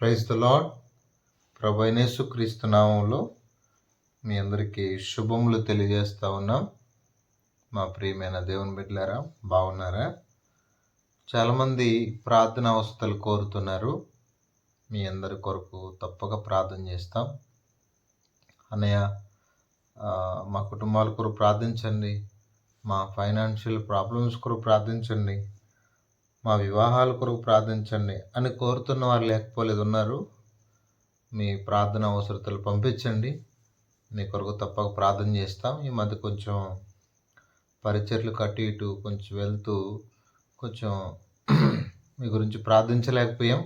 Praise the lord. ప్రభు అయిన యేసుక్రీస్తు నామములో మీ అందరికీ శుభములు తెలియజేస్తా ఉన్నాం. మా ప్రియమైన దేవుని బిడ్డలారా, బాగున్నారా? చాలామంది ప్రార్థన అవస్థలు కోరుతున్నారు. మీ అందరి కొరకు తప్పక ప్రార్థన చేస్తాం. అన్నయ్య, మా కుటుంబాల కొరకు ప్రార్థించండి, మా ఫైనాన్షియల్ ప్రాబ్లమ్స్ కొరకు ప్రార్థించండి, మా వివాహాల కొరకు ప్రార్థించండి అని కోరుతున్న వారు లేకపోలేదు, ఉన్నారు. మీ ప్రార్థన అవసరతలు పంపించండి, మీ కొరకు తప్పక ప్రార్థన చేస్తాం. ఈ మధ్య కొంచెం పరిచర్లు కట్టి ఇటు కొంచెం వెళ్తూ కొంచెం మీ గురించి ప్రార్థించలేకపోయాం.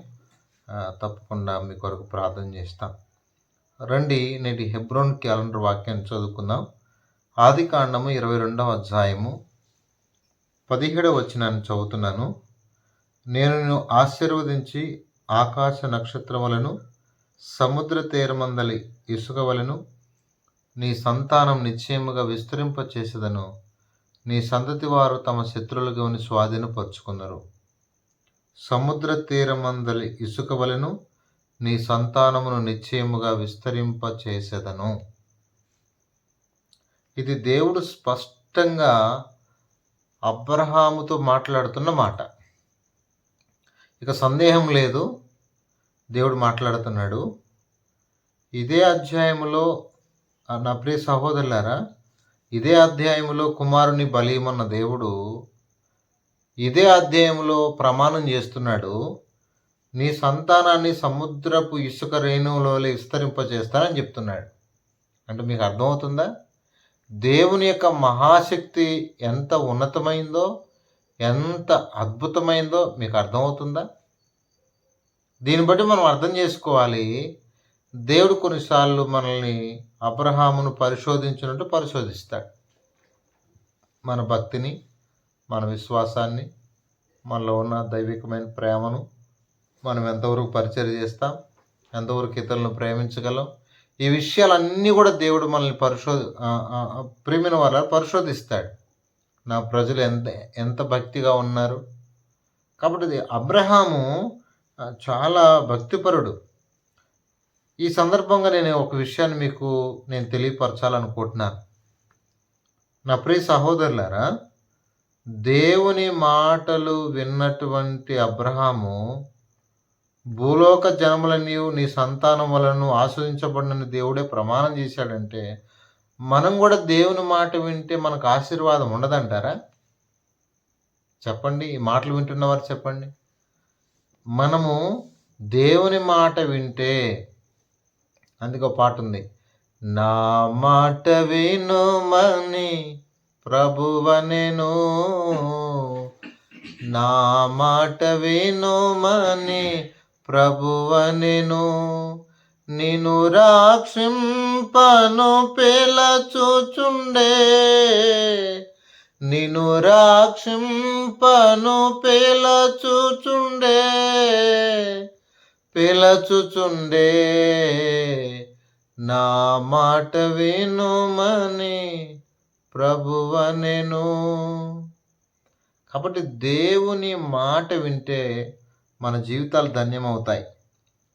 తప్పకుండా మీ కొరకు ప్రార్థన చేస్తాం. రండి, నేటి హెబ్రోన్ క్యాలెండర్ వాక్యాన్ని చదువుకుందాం. ఆదికాండము 22వ అధ్యాయము 17వ వచనాన్ని చదువుతున్నాను. నేను నిన్ను ఆశీర్వదించి ఆకాశ నక్షత్రములను సముద్ర తీరమందలి ఇసుక వలెను నీ సంతానం నిశ్చయముగా విస్తరింపచేసేదను. నీ సంతతి వారు తమ శత్రువులుగా స్వాధీనపరుచుకున్నారు. సముద్ర తీరమందలి ఇసుక వలెను నీ సంతానమును నిశ్చయముగా విస్తరింపచేసేదను. ఇది దేవుడు స్పష్టంగా అబ్రహాముతో మాట్లాడుతున్న మాట. ఇక సందేహం లేదు, దేవుడు మాట్లాడుతున్నాడు. ఇదే అధ్యాయంలో నా ప్రియ సహోదరులారా, ఇదే అధ్యాయంలో కుమారుని బలియమన్న దేవుడు ఇదే అధ్యాయంలో ప్రమాణం చేస్తున్నాడు. నీ సంతానాన్ని సముద్రపు ఇసుక రేణువులో విస్తరింపచేస్తానని చెప్తున్నాడు. అంటే మీకు అర్థమవుతుందా? దేవుని యొక్క మహాశక్తి ఎంత ఉన్నతమైందో, ఎంత అద్భుతమైందో మీకు అర్థమవుతుందా? దీన్ని బట్టి మనం అర్థం చేసుకోవాలి, దేవుడు కొన్నిసార్లు మనల్ని అబ్రహామును పరిశోధించినట్టు పరిశోధిస్తాడు. మన భక్తిని, మన విశ్వాసాన్ని, మనలో ఉన్న దైవికమైన ప్రేమను మనం ఎంతవరకు పరిచర్య చేస్తాం, ఎంతవరకు ఇతరులను ప్రేమించగలం, ఈ విషయాలన్నీ కూడా దేవుడు మనల్ని ప్రేమిన వాళ్ళ పరిశోధిస్తాడు. నా ప్రజలు ఎంత భక్తిగా ఉన్నారు. కాబట్టి అబ్రహాము చాలా భక్తిపరుడు. ఈ సందర్భంగా నేను ఒక విషయాన్ని మీకు తెలియపరచాలనుకుంటున్నాను. నా ప్రియ సహోదరులారా, దేవుని మాటలు విన్నటువంటి అబ్రహాము భూలోక జనములని నీ సంతానం వలన ఆస్వాదించబడిన దేవుడే ప్రమాణం చేశాడంటే, మనం కూడా దేవుని మాట వింటే మనకు ఆశీర్వాదం ఉండదంటారా? చెప్పండి, ఈ మాటలు వింటున్నవారు చెప్పండి. మనము దేవుని మాట వింటే, అందుకో పాట ఉంది, నా మాట వినుమని ప్రభువనెను, నా మాట వినుమని ప్రభువనెను, నిన్ను రాక్షింపను పిలచుచుండే, నిన్ను రాక్షింపను పిలచుచుండే, నా మాట వినుమని ప్రభువనెను. కాబట్టి దేవుని మాట వింటే మన జీవితాలు ధన్యమవుతాయి.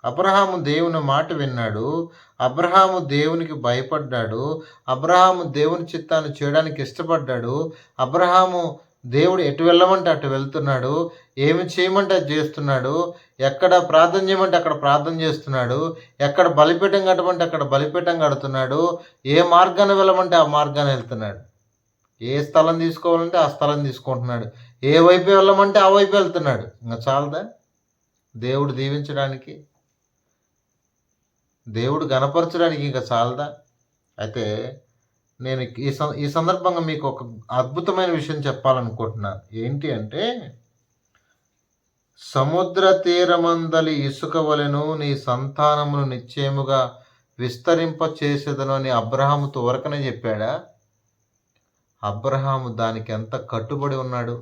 అబ్రహాము దేవుని మాట విన్నాడు. అబ్రహాము దేవునికి భయపడ్డాడు. అబ్రహాము దేవుని చిత్తాన్ని చేయడానికి ఇష్టపడ్డాడు. అబ్రహాము దేవుడు ఎటు వెళ్ళమంటే అటు వెళ్తున్నాడు, ఏమి చేయమంటే అది చేస్తున్నాడు, ఎక్కడ ప్రార్థన చేయమంటే అక్కడ ప్రార్థన చేస్తున్నాడు, ఎక్కడ బలిపీఠం కట్టమంటే అక్కడ బలిపీఠం కడుతున్నాడు, ఏ మార్గాన్ని వెళ్ళమంటే ఆ మార్గాన్ని వెళ్తున్నాడు, ఏ స్థలం తీసుకోవాలంటే ఆ స్థలం తీసుకుంటున్నాడు, ఏ వైపు వెళ్ళమంటే ఆ వైపు వెళ్తున్నాడు. ఇంకా చాలదా దేవుడు దీవించడానికి, దేవుడు గణపరచడానికి ఇంకా చాలదా? అయితే నేను ఈ సందర్భంగా మీకు ఒక అద్భుతమైన విషయం చెప్పాలనుకుంటున్నాను. ఏంటి అంటే, సముద్ర తీరమందలి ఇసుక వలెను నీ సంతానమును నిశ్చయముగా విస్తరింపచేసేదను అని అబ్రహాముతో ఊరకనే చెప్పాడా? అబ్రహాము దానికి ఎంత కట్టుబడి ఉన్నాడు.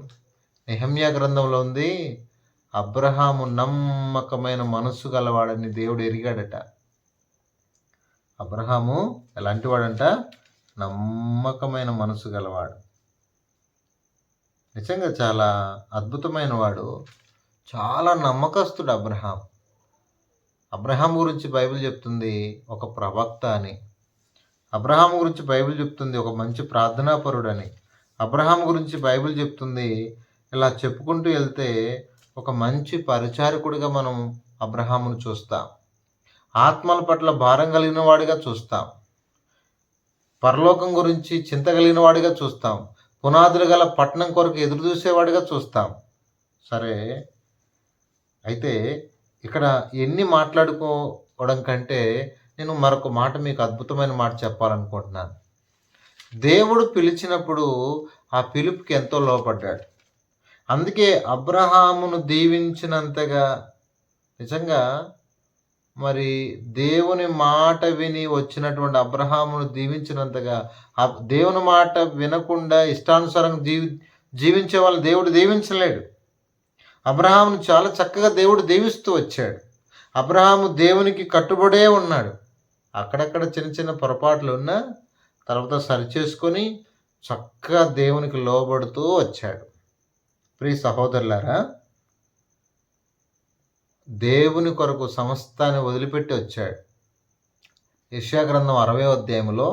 నెహెమ్యా గ్రంథంలో ఉంది, అబ్రహాము నమ్మకమైన మనస్సు గలవాడని దేవుడు ఎరిగాడట. అబ్రహాము ఎలాంటి వాడంట? నమ్మకమైన మనసు గలవాడు. నిజంగా చాలా అద్భుతమైన వాడు, చాలా నమ్మకస్తుడు అబ్రహాం. అబ్రహాం గురించి బైబిల్ చెప్తుంది ఒక ప్రవక్త అని. అబ్రహాం గురించి బైబిల్ చెప్తుంది ఒక మంచి ప్రార్థనాపరుడని. అబ్రహాం గురించి బైబిల్ చెప్తుంది ఇలా చెప్పుకుంటూ వెళ్తే ఒక మంచి పరిచారకుడిగా మనం అబ్రహామును చూస్తాం. ఆత్మల పట్ల భారం కలిగిన వాడిగా చూస్తాం. పరలోకం గురించి చింత కలిగిన వాడిగా చూస్తాం. పునాదులు గల పట్టణం కొరకు ఎదురు చూసేవాడిగా చూస్తాం. సరే, అయితే ఇక్కడ ఎన్ని మాట్లాడుకోవడం కంటే నేను మరొక మాట మీకు అద్భుతమైన మాట చెప్పాలనుకుంటున్నాను. దేవుడు పిలిచినప్పుడు ఆ పిలుపుకి ఎంతో లోపడ్డాడు. అందుకే అబ్రహామును దీవించినంతగా నిజంగా మరి దేవుని మాట విని వచ్చినటువంటి అబ్రహామును దీవించినంతగా దేవుని మాట వినకుండా ఇష్టానుసారం జీవించే వాళ్ళు దేవుడు దీవించలేడు. అబ్రహామును చాలా చక్కగా దేవుడు దీవిస్తూ వచ్చాడు. అబ్రహాము దేవునికి కట్టుబడే ఉన్నాడు. అక్కడక్కడ చిన్న చిన్న పొరపాట్లు ఉన్నా తర్వాత సరిచేసుకొని చక్కగా దేవునికి లోబడుతూ వచ్చాడు. ప్రియ సహోదరులారా, దేవుని కొరకు సమస్తాన్ని వదిలిపెట్టి వచ్చాడు. యెషయా గ్రంథం 60వ అధ్యాయంలో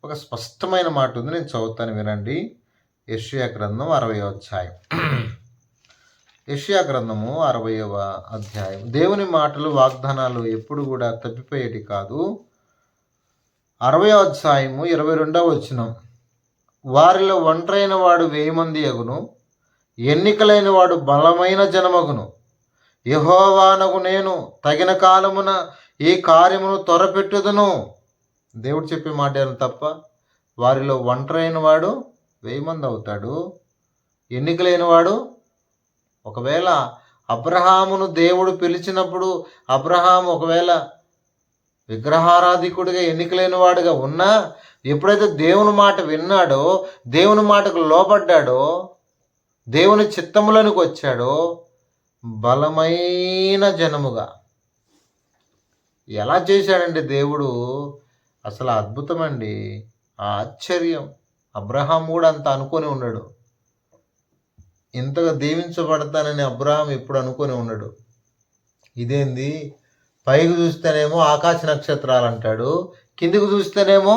ఒక స్పష్టమైన మాట ఉంది, నేను చదువుతాను వినండి. యెషయా గ్రంథం 60వ అధ్యాయం. యెషయా గ్రంథము 60వ అధ్యాయం. దేవుని మాటలు వాగ్దానాలు ఎప్పుడు కూడా తప్పిపోయేటి కాదు. 60వ అధ్యాయము 22వ వచనం. వారిలో ఒంటరైన వాడు 1000 మంది అగును, ఎన్నికలైన వాడు బలమైన జనమగును. యెహోవానగు నేను తగిన కాలమున ఈ కార్యమును త్వరపెట్టుదును. దేవుడు చెప్పే మాట తప్ప. వారిలో ఒంటరైన వాడు 1000 మంది అవుతాడు. ఎన్నికలైన వాడు, ఒకవేళ అబ్రహామును దేవుడు పిలిచినప్పుడు అబ్రహాము ఒకవేళ విగ్రహారాధికుడిగా ఎన్నికలైన వాడుగా ఉన్నా, ఎప్పుడైతే దేవుని మాట విన్నాడో, దేవుని మాటకు లోబడ్డాడో, దేవుని చిత్తములోనికి వచ్చాడో బలమైన జనముగా. ఎలా చేశాడండి దేవుడు? అసలు అద్భుతమండి, ఆశ్చర్యం. అబ్రహాం కూడా అంత అనుకొని ఉన్నాడు. ఇంతగా దీవించబడతానని అబ్రహాం ఎప్పుడు అనుకొని ఉన్నాడు. ఇదేంది, పైకి చూస్తేనేమో ఆకాశ నక్షత్రాలు అంటాడు, కిందికి చూస్తేనేమో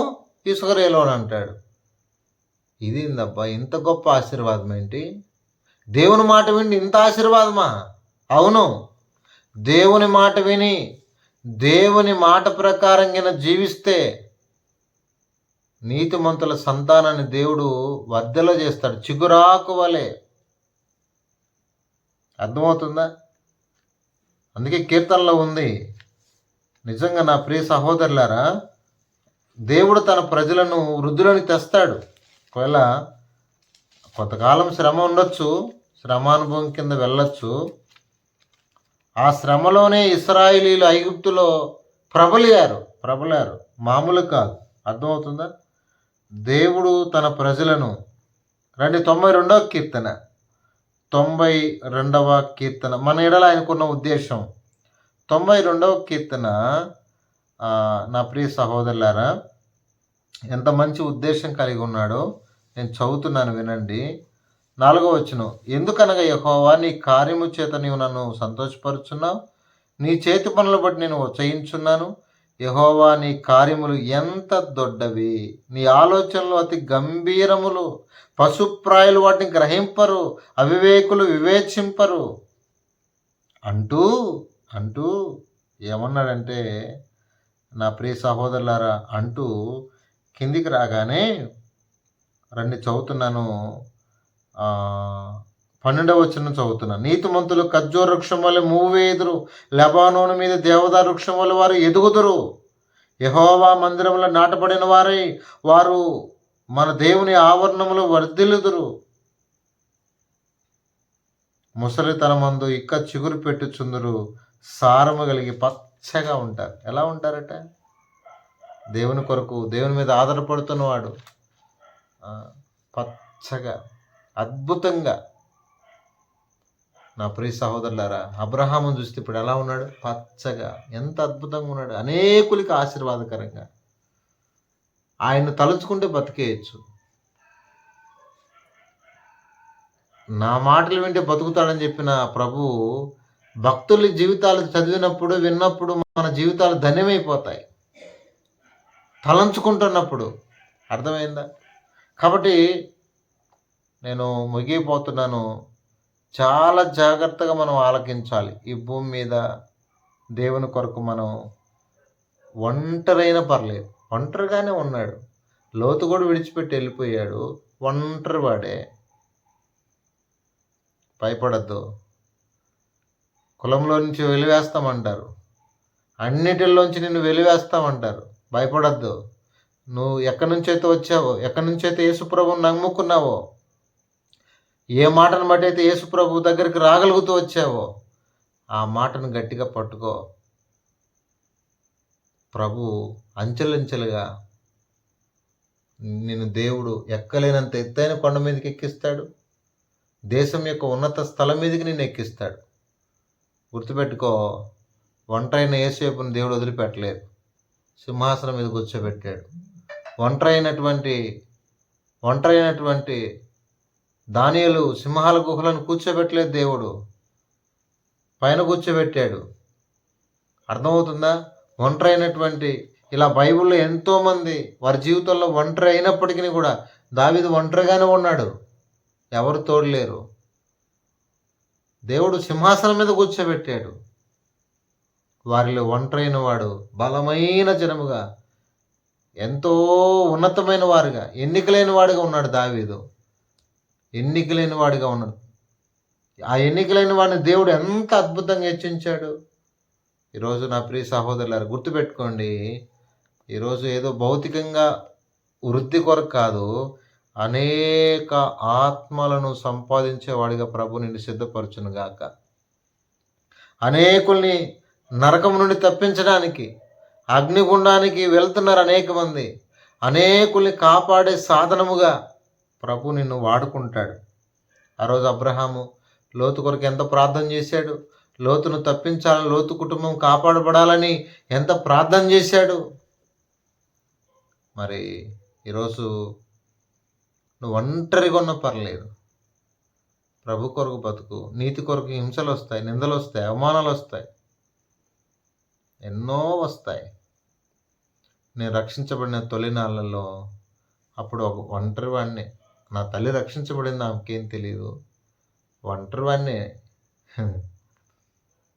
ఇసుక రేలోని అంటాడు. ఇదేందబ్బా, ఇంత గొప్ప ఆశీర్వాదం ఏంటి? దేవుని మాట విని ఇంత ఆశీర్వాదమా? అవును, దేవుని మాట విని దేవుని మాట ప్రకారంగా జీవిస్తే నీతిమంతుల సంతానాన్ని దేవుడు వర్ధల చేస్తాడు, చిగురాకు వలె. అర్థమవుతుందా? అందుకే కీర్తనలో ఉంది, నిజంగా నా ప్రియ సహోదరులారా, దేవుడు తన ప్రజలను వృద్ధులను తెస్తాడు. ఒకవేళ కొంతకాలం శ్రమ ఉండొచ్చు, శ్రమానుభవం కింద వెళ్ళొచ్చు. ఆ శ్రమలోనే ఇశ్రాయేలీలు ఐగుప్తులో ప్రబలారు, మామూలు కాదు. అర్థమవుతుందా? దేవుడు తన ప్రజలను 92వ కీర్తన, 92వ కీర్తన, మన ఎడల ఆయనకున్న ఉద్దేశం. 92వ కీర్తన, నా ప్రియ సహోదరులారా, ఎంత మంచి ఉద్దేశం కలిగి ఉన్నాడో నేను చదువుతున్నాను వినండి. 4వ వచనం. ఎందుకనగా యెహోవా నీ కార్యము చేత నీవు నన్ను సంతోషపరుచున్నావు, నీ చేతి పనులు బట్టి నేను చేయించున్నాను. యెహోవా నీ కార్యములు ఎంత దొడ్డవి, నీ ఆలోచనలు అతి గంభీరములు. పశుప్రాయులు వాటిని గ్రహింపరు, అవివేకులు వివేచింపరు అంటూ అంటూ ఏమన్నాడంటే, నా ప్రియ సహోదరులారా, అంటూ కిందికి రాగానే రండి చదువుతున్నాను. 12వ వచనం చదువుతున్నాను. నీతిమంతులు ఖర్జూర వృక్షం వల్ల మూవేదురు, లెబానోను మీద దేవదారు వృక్షం వల్ల వారు ఎదుగుదురు. యెహోవా మందిరంలో నాటబడిన వారై వారు మన దేవుని ఆవరణములు వర్ధిల్లుదురు. ముసలితనమందు ఇక్క చిగురు పెట్టుచుందురు, సారము కలిగి పచ్చగా ఉంటారు. ఎలా ఉంటారట? దేవుని కొరకు, దేవుని మీద ఆధారపడుతున్నవాడు పచ్చగా, అద్భుతంగా. నా ప్రియ సహోదరులారా, అబ్రహామును చూస్తే ఇప్పుడు ఎలా ఉన్నాడు? పచ్చగా, ఎంత అద్భుతంగా ఉన్నాడు, అనేకులకి ఆశీర్వాదకరంగా. ఆయన తలుచుకుంటే బతికేయచ్చు. నా మాటలు వింటే బతుకుతాడని చెప్పిన ప్రభు భక్తుల జీవితాలు చదివినప్పుడు, విన్నప్పుడు మన జీవితాలు ధన్యమైపోతాయి. తలంచుకుంటున్నప్పుడు. అర్థమైందా? కాబట్టి నేను ముగిపోతున్నాను. చాలా జాగ్రత్తగా మనం ఆలకించాలి. ఈ భూమి మీద దేవుని కొరకు మనం ఒంటరైనా పర్లేదు. ఒంటరిగానే ఉన్నాడు. లోతు కూడా విడిచిపెట్టి వెళ్ళిపోయాడు. ఒంటరి వాడే. భయపడద్దు. కులంలో నుంచి వెలివేస్తామంటారు. అన్నిటిలోంచి నిన్ను వెలివేస్తామంటారు. భయపడద్దు. నువ్వు ఎక్కడి నుంచైతే వచ్చావో, ఎక్కడి నుంచైతే యేసుప్రభుని నమ్ముకున్నావో, ఏ మాటను బట్టి అయితే యేసుప్రభు దగ్గరికి రాగలుగుతూ వచ్చావో, ఆ మాటను గట్టిగా పట్టుకో. ప్రభు అంచెలంచెలుగా నిన్ను దేవుడు ఎక్కలేనంత ఎత్తైన కొండ మీదకి ఎక్కిస్తాడు. దేశం యొక్క ఉన్నత స్థలం మీదకి నిన్ను ఎక్కిస్తాడు. గుర్తుపెట్టుకో, ఒంటరైన యేసేపుని దేవుడు వదిలిపెట్టలేదు. సింహాసనం మీద కూర్చోబెట్టాడు. ఒంటరైనటువంటి దానియేలు సింహాల గుహలను కూర్చోబెట్టలేదు దేవుడు, పైన కూర్చోబెట్టాడు. అర్థమవుతుందా? ఒంటరైనటువంటి ఇలా బైబిల్లో ఎంతోమంది వారి జీవితంలో ఒంటరి అయినప్పటికీ కూడా దావీదు ఒంటరిగానే ఉన్నాడు. ఎవరు తోడలేరు. దేవుడు సింహాసనం మీద కూర్చోబెట్టాడు. వారిలో ఒంటరైన వాడు బలమైన జనముగా, ఎంతో ఉన్నతమైన వారుగా, ఎన్నికలేని వాడిగా ఉన్నాడు దావీదు. ఎన్నికలేని వాడిగా ఉన్నాడు. ఆ ఎన్నికలేని వాడిని దేవుడు ఎంత అద్భుతంగా హెచ్చించాడు. ఈరోజు నా ప్రియ సహోదరులారా, గుర్తుపెట్టుకోండి, ఈరోజు ఏదో భౌతికంగా వృద్ధి కొరకు కాదు, అనేక ఆత్మలను సంపాదించేవాడిగా ప్రభు నిన్ను సిద్ధపరచును గాక. అనేకుల్ని నరకం నుండి తప్పించడానికి, అగ్నిగుండానికి వెళ్తున్నారు అనేక మంది. అనేకుల్ని కాపాడే సాధనముగా ప్రభు నిన్ను వాడుకుంటాడు. ఆ రోజు అబ్రహాము లోతు కొరకు ఎంత ప్రార్థన చేశాడు. లోతును తప్పించాలని, లోతు కుటుంబం కాపాడబడాలని ఎంత ప్రార్థన చేశాడు. మరి ఈరోజు నువ్వు ఒంటరిగా ఉన్న పర్లేదు, ప్రభు కొరకు బతుకు. నీతి కొరకు హింసలు వస్తాయి, నిందలు వస్తాయి, అవమానాలు వస్తాయి, ఎన్నో వస్తాయి. నేను రక్షించబడిన తొలినాళ్ళలో అప్పుడు ఒక ఒంటరి వాడిని. నా తల్లి రక్షించబడింది, నాకేం తెలియదు. ఒంటరి వాడిని.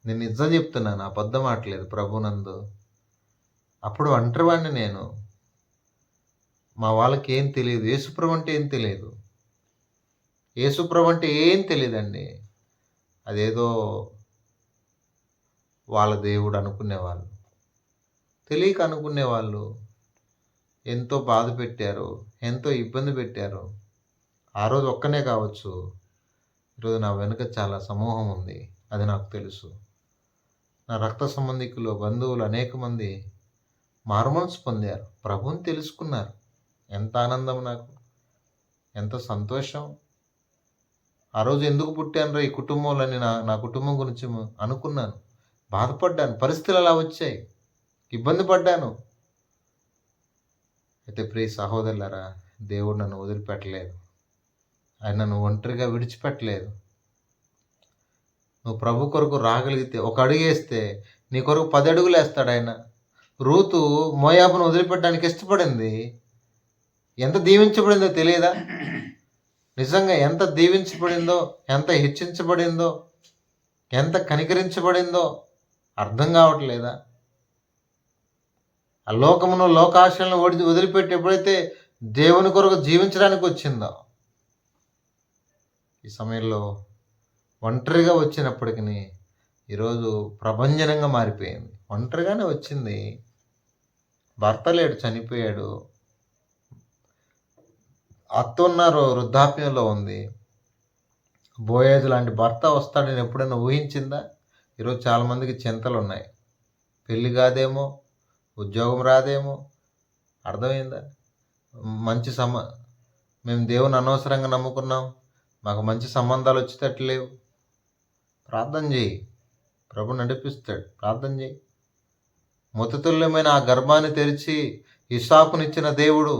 నేను నిజం చెప్తున్నాను, అబద్ధం ఆడలేదు ప్రభునందు. అప్పుడు ఒంటరి వాడిని నేను. మా వాళ్ళకి ఏం తెలియదు. యేసుప్రభు అంటే ఏం తెలియదు. యేసుప్రభు అంటే ఏం తెలియదండి. అదేదో వాళ్ళ దేవుడు అనుకునేవాళ్ళు, తెలియక అనుకునేవాళ్ళు. ఎంతో బాధ పెట్టారు, ఎంతో ఇబ్బంది పెట్టారు. ఆ రోజు ఒక్కనే కావచ్చు, ఈరోజు నా వెనుక చాలా సమూహం ఉంది, అది నాకు తెలుసు. నా రక్త సంబంధికులు, బంధువులు అనేక మంది మారుమనసు పొందారు, ప్రభువుని తెలుసుకున్నారు. ఎంత ఆనందం నాకు, ఎంత సంతోషం. ఆ రోజు ఎందుకు పుట్టాను ఈ కుటుంబంలోని నా కుటుంబం గురించి అనుకున్నాను, బాధపడ్డాను. పరిస్థితులు అలా వచ్చాయి, ఇబ్బంది పడ్డాను. అయితే ప్రియ సహోదరులారా, దేవుడు నన్ను వదిలిపెట్టలేదు. ఆయన నన్ను ఒంటరిగా విడిచిపెట్టలేదు. నువ్వు ప్రభు కొరకు రాగలిగితే, ఒక అడుగు వేస్తే నీ కొరకు 10 అడుగులు వేస్తాడు ఆయన. రూతు మోయాబును వదిలిపెట్టడానికి ఇష్టపడింది. ఎంత దీవించబడిందో తెలియదా? నిజంగా ఎంత దీవించబడిందో, ఎంత హెచ్చించబడిందో, ఎంత కనికరించబడిందో అర్థం కావట్లేదా? ఆ లోకమును, లోకాశలను వదిలిపెట్టి ఎప్పుడైతే దేవుని కొరకు జీవించడానికి వచ్చిందో, ఈ సమయంలో ఒంటరిగా వచ్చినప్పటికీ ఈరోజు ప్రభంజనంగా మారిపోయింది. ఒంటరిగానే వచ్చింది. భర్త లేడు, చనిపోయాడు. అత్త ఉన్నారు, వృద్ధాప్యంలో ఉంది. బోయేజు లాంటి భర్త వస్తాడని ఎప్పుడైనా ఊహించిందా? ఈరోజు చాలామందికి చింతలు ఉన్నాయి. పెళ్ళి కాదేమో, ఉద్యోగం రాదేమో. అర్థమైందా? మేము దేవుని అనవసరంగా నమ్ముకున్నాం, మాకు మంచి సంబంధాలు వచ్చేటట్టు లేవు. ప్రార్థన చేయి, ప్రభు నడిపిస్తాడు. ప్రార్థన చేయి. మొత్తతుల్యమైన ఆ గర్భాన్ని తెరిచి ఇస్సాకునిచ్చిన దేవుడు,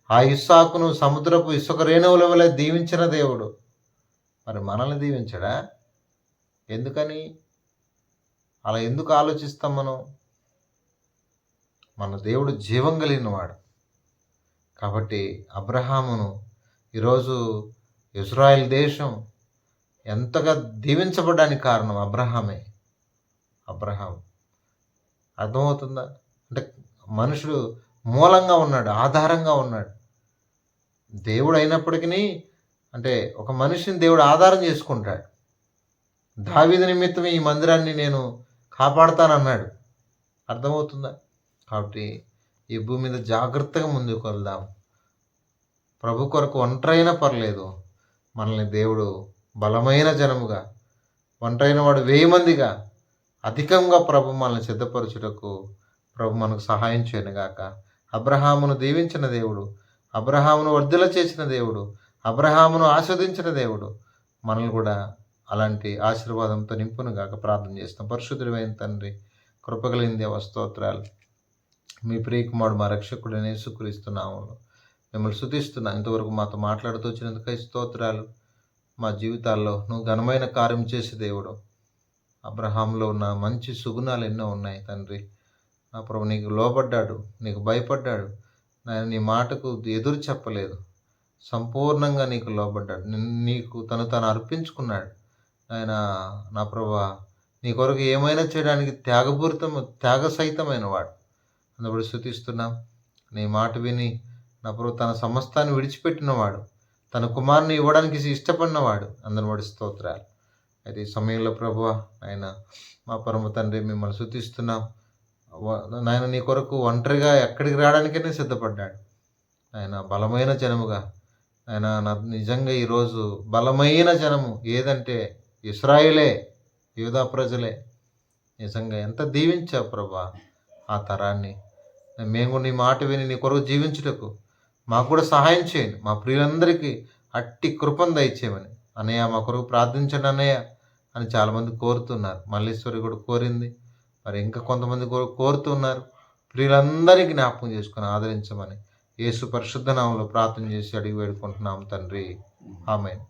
ఆ ఇస్సాకును సముద్రపు ఇసుక రేణువుల వలె దీవించిన దేవుడు మరి మనల్ని దీవించడా? ఎందుకని? అలా ఎందుకు ఆలోచిస్తాం మనం? మన దేవుడు జీవం కలిగినవాడు. కాబట్టి అబ్రహామును ఈరోజు ఇజ్రాయెల్ దేశం ఎంతగా దీవించబడడానికి కారణం అబ్రహాం. అర్థమవుతుందా? అంటే మనుషుడు మూలంగా ఉన్నాడు, ఆధారంగా ఉన్నాడు. దేవుడు అయినప్పటికీ అంటే ఒక మనిషిని దేవుడు ఆధారం చేసుకుంటాడు. దావీదు నిమిత్తం ఈ మందిరాన్ని నేను కాపాడుతానన్నాడు. అర్థమవుతుందా? కాబట్టి ఈ భూమి మీద జాగ్రత్తగా ముందుకు వెళ్దాం. ప్రభు కొరకు ఒంటరైనా పర్లేదు, మనల్ని దేవుడు బలమైన జనముగా, ఒంటరైన వాడు 1000 మందిగా అధికంగా ప్రభు మనల్ని సిద్ధపరచుటకు ప్రభు మనకు సహాయం చేయనుగాక. అబ్రహామును దీవించిన దేవుడు, అబ్రహామును వర్ధిల్ల చేసిన దేవుడు, అబ్రహామును ఆస్వాదించిన దేవుడు మనల్ని కూడా అలాంటి ఆశీర్వాదంతో నింపునుగాక. ప్రార్థన చేస్తాం. పరిశుద్ధుడైన తండ్రి, కృపగలిగిన దేవ, స్తోత్రాలు. మీ ప్రియకుమారుడు మా రక్షకుడైన యేసుక్రీస్తు నామములో మిమ్మల్ని స్తుతిస్తున్నాను. ఇంతవరకు మాతో మాట్లాడుతూ వచ్చినందుకై స్తోత్రాలు. మా జీవితాల్లో నువ్వు ఘనమైన కార్యం చేసే దేవుడు. అబ్రహాంలో ఉన్న మంచి సుగుణాలు ఎన్నో ఉన్నాయి తండ్రి. నా ప్రభు నీకు లోబడ్డాడు, నీకు భయపడ్డాడు, నేను నీ మాటకు ఎదురు చెప్పలేదు, సంపూర్ణంగా నీకు లోబడ్డాడు, నీకు తను అర్పించుకున్నాడు. ఆయన నా ప్రభు నీ కొరకు ఏమైనా చేయడానికి త్యాగ సహితమైన వాడు. అందుబడి స్తుతిస్తున్నాం. నీ మాట విని నా ప్రభు తన సమస్తాన్ని విడిచిపెట్టినవాడు, తన కుమారుని ఇవ్వడానికి ఇష్టపడినవాడు. అందరిని బడి స్తోత్రాలు. అయితే ఈ సమయంలో ప్రభువా ఆయన మా పరమ తండ్రి మిమ్మల్ని స్తుతిస్తున్నాం. నాయన నీ కొరకు ఒంటరిగా ఎక్కడికి రావడానికైనా సిద్ధపడ్డాడు. ఆయన బలమైన జనముగా, ఆయన నిజంగా ఈరోజు బలమైన జనము ఏదంటే ఇశ్రాయేలే, యూదా ప్రజలే. నిజంగా ఎంత దీవించావు ప్రభా ఆ తరాన్ని. మేము నీ మాట విని నీ కొరకు జీవించుటకు మాకు కూడా సహాయం చేయండి. మా ప్రియులందరికీ అట్టి కృపను దయచేయమని. అన్నయ్య మా కొరకు ప్రార్థించండి అన్నయ్య అని చాలామంది కోరుతున్నారు. మల్లీశ్వరి కూడా కోరింది, మరి ఇంకా కొంతమంది కోరుతున్నారు. ప్రియులందరికీ జ్ఞాపకం చేసుకొని ఆదరించమని యేసు పరిశుద్ధ నామములో ప్రార్థన చేసి అడిగి వేడుకుంటున్నాం తండ్రి. ఆమేన్.